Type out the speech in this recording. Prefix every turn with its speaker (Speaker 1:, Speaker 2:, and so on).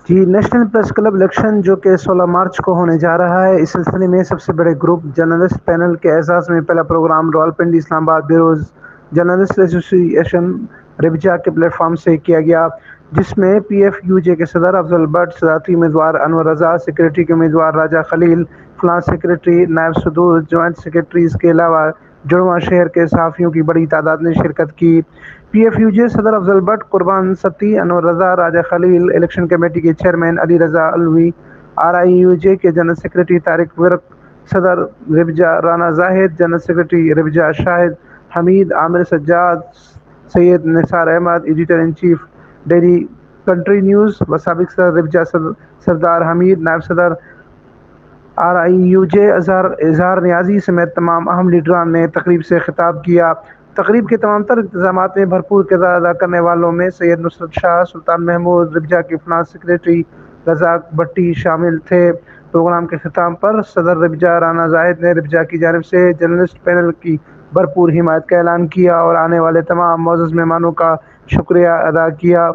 Speaker 1: جی، national press club election جو کہ 16 مارچ کو ہونے جا رہا ہے، اس سلسلے میں سب سے بڑے گروپ جرنلسٹ پینل کے اعزاز میں پہلا پروگرام راولپنڈی اسلام آباد بیروز جرنلسٹ ایسوسی ایشن ربجا کے پلیٹ فارم سے کیا گیا، جس میں پی ایف یو جے کے صدر افضل بٹ، صدارتی امیدوار انور رضا، سیکریٹری کے امیدوار راجہ خلیل، فلاں سیکریٹری نائب صدور، جوائنٹ سیکریٹریز کے علاوہ جڑواں شہر کے صحافیوں کی بڑی تعداد نے شرکت کی۔ پی ایف یو جے صدر افضل بٹ، قربان ستی، انور رضا، راجہ خلیل، الیکشن کمیٹی کے chairman Ali Raza Alvi, R I U J کے جنرل سیکریٹری طارق ورق، صدر ربجا رانا زاہد، جنرل سیکریٹری ربجا Shahid Hameed, Aamir Sajjad, Syed Nisar Ahmed, editor in chief daily country news و سابق صدر ربجا سردار حمید، نائب صدر آر آئی یو جے اظہار نیازی سمیت تمام اہم لیڈران نے تقریب سے خطاب کیا۔ تقریب کے تمام تر انتظامات میں بھرپور کردار ادا کرنے والوں میں سید نصرت شاہ، سلطان محمود، ربجا کے فنانس سیکریٹری رزاق بٹی شامل تھے۔ پروگرام کے اختتام پر صدر ربجا رانا زاہد نے ربجا کی جانب سے جرنلسٹ پینل کی بھرپور حمایت کا اعلان کیا اور آنے والے تمام معزز مہمانوں کا شکریہ ادا کیا۔